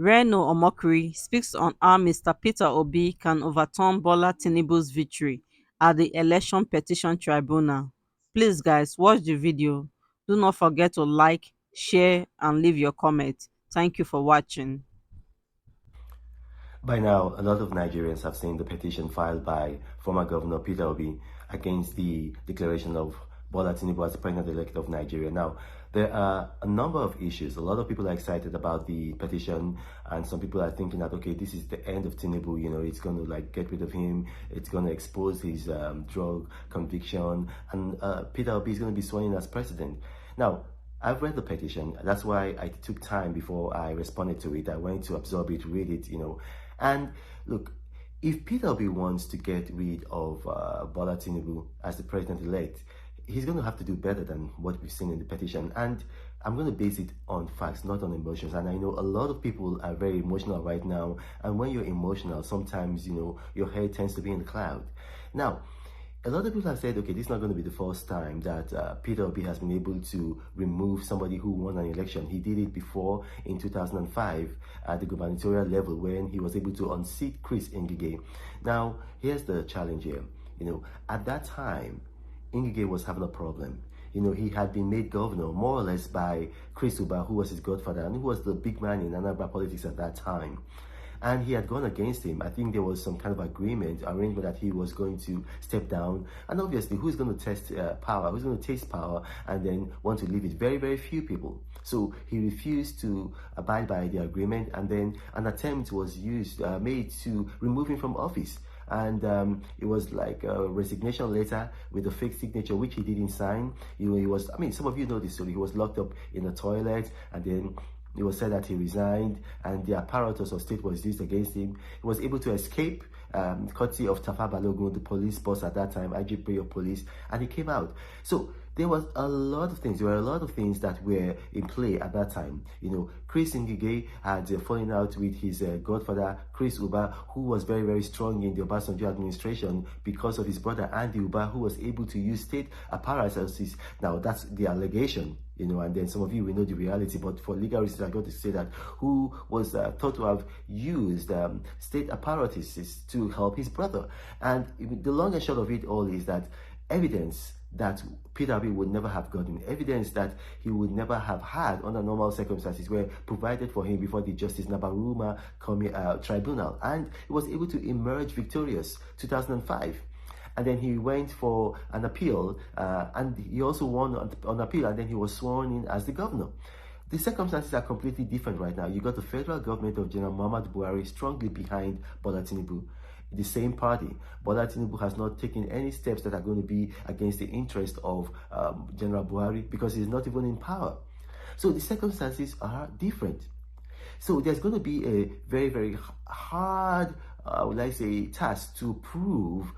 Reno Omokri speaks on how Mr. Peter Obi can overturn Bola Tinubu'S victory at the Election Petition Tribunal. Please, guys, watch the video. Do not forget to like, share, and leave your comment. Thank you for watching. By now, a lot of Nigerians have seen the petition filed by former Governor Peter Obi against the declaration of Bola Tinubu as the president-elect of Nigeria. Now, there are a number of issues. A lot of people are excited about the petition, and some people are thinking that, okay, this is the end of Tinubu. You know, it's going to like get rid of him. It's going to expose his drug conviction, and Peter Obi is going to be sworn in as president. Now, I've read the petition. That's why I took time before I responded to it. I went to absorb it, read it, you know. And look, if Peter Obi wants to get rid of Bola Tinubu as the president-elect, he's going to have to do better than what we've seen in the petition. And I'm going to base it on facts, not on emotions. And I know a lot of people are very emotional right now. And when you're emotional, sometimes, you know, your head tends to be in the cloud. Now, a lot of people have said, okay, this is not going to be the first time that Peter Obi has been able to remove somebody who won an election. He did it before in 2005 at the gubernatorial level when he was able to unseat Chris Ngige. Now, here's the challenge here. You know, at that time, Ngige was having a problem. You know, he had been made governor more or less by Chris Uba, who was his godfather and who was the big man in Anambra politics at that time. And he had gone against him. I think there was some kind of arrangement that he was going to step down. And obviously, who's going to test power? Who's going to taste power and then want to leave it? Very, very few people. So he refused to abide by the agreement, and then an attempt was made to remove him from office. And it was like a resignation letter with a fake signature, which he didn't sign. You know, he was, I mean, some of you know this story. He was locked up in a toilet, and then it was said that he resigned, and the apparatus of state was used against him. He was able to escape, courtesy of Tafa Balogun, the police boss at that time, IGP of police, and he came out. So there was a lot of things. There were a lot of things that were in play at that time. You know, Chris Ngige had fallen out with his godfather, Chris Uba, who was very, very strong in the Obasanjo administration because of his brother, Andy Uba, who was able to use state apparatuses. Now, that's the allegation. You know, and then some of you will know the reality, but for legal reasons, I got to say that who was thought to have used state apparatuses to help his brother. And the long and short of it all is that evidence that Peter Obi would never have gotten, evidence that he would never have had under normal circumstances, were provided for him before the Justice Nabaruma Tribunal, and he was able to emerge victorious 2005. And then he went for an appeal, and he also won on appeal, and then he was sworn in as the governor. The circumstances are completely different right now. You got the federal government of General Muhammadu Buhari strongly behind Bola Tinubu, the same party. Bola Tinubu has not taken any steps that are going to be against the interest of General Buhari because he's not even in power. So the circumstances are different. So there's going to be a very, very hard, would I say, task to prove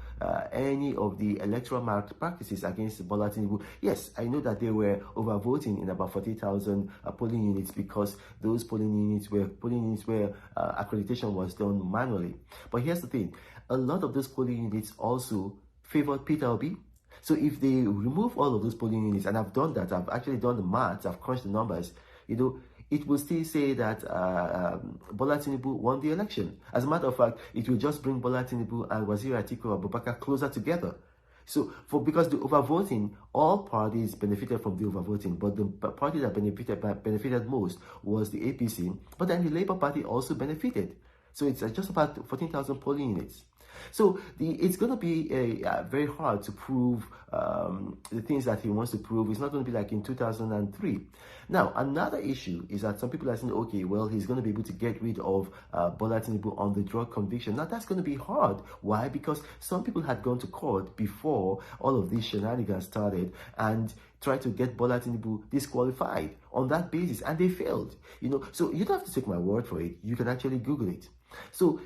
any of the electoral malpractices against Bola Tinubu. Yes, I know that they were overvoting in about 40,000 polling units because those polling units where accreditation was done manually. But here's the thing: a lot of those polling units also favored Peter Obi. So if they remove all of those polling units, and I've done that, I've actually done the maths, I've crunched the numbers, you know, it will still say that Bola Tinubu won the election. As a matter of fact, it will just bring Bola Tinubu and Waziri Atiku Abubakar closer together. So, because the overvoting, all parties benefited from the overvoting, but the party that benefited most was the APC, but then the Labour Party also benefited. So it's just about 14,000 polling units. So it's going to be very hard to prove the things that he wants to prove. It's not going to be like in 2003. Now, another issue is that some people are saying, okay, well, he's going to be able to get rid of Bola Tinubu on the drug conviction. Now, that's going to be hard. Why? Because some people had gone to court before all of these shenanigans started and tried to get Bola Tinubu disqualified on that basis, and they failed. You know, so you don't have to take my word for it. You can actually Google it. So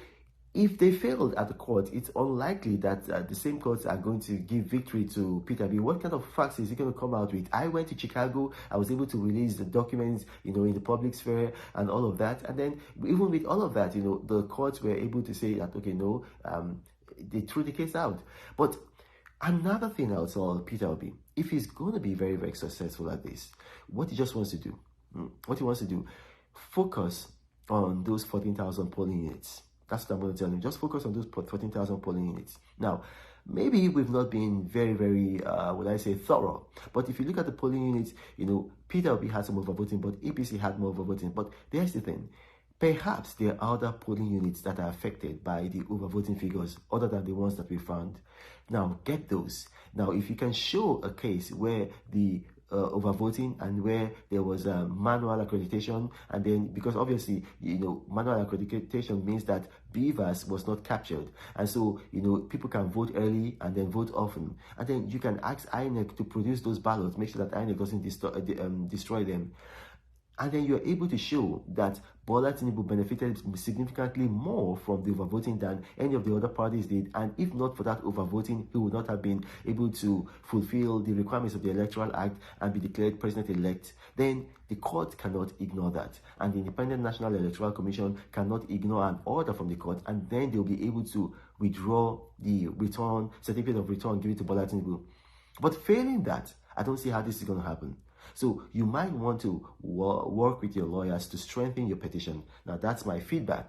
if they failed at the court, it's unlikely that the same courts are going to give victory to Peter Obi. What kind of facts is he going to come out with? I went to Chicago. I was able to release the documents, you know, in the public sphere and all of that. And then even with all of that, you know, the courts were able to say that, okay, no, they threw the case out. But another thing I would tell Peter Obi, if he's going to be very, very successful at this, what he just wants to do, focus on those 14,000 polling units. That's what I'm going to tell you. Just focus on those 14,000 polling units. Now, maybe we've not been very, would I say, thorough. But if you look at the polling units, Peter Obi had some overvoting, but APC had more overvoting. But there's the thing. Perhaps there are other polling units that are affected by the overvoting figures other than the ones that we found. Now, get those. Now, if you can show a case where the overvoting and where there was manual accreditation, and then because obviously manual accreditation means that BVAS was not captured, and so people can vote early and then vote often, and then you can ask INEC to produce those ballots, make sure that INEC doesn't destroy them. And then you're able to show that Bola Tinubu benefited significantly more from the overvoting than any of the other parties did. And if not for that overvoting, he would not have been able to fulfill the requirements of the Electoral Act and be declared president-elect. Then the court cannot ignore that. And the Independent National Electoral Commission cannot ignore an order from the court. And then they'll be able to withdraw the certificate of return given to Bola Tinubu. But failing that, I don't see how this is going to happen. So you might want to work with your lawyers to strengthen your petition. Now, that's my feedback.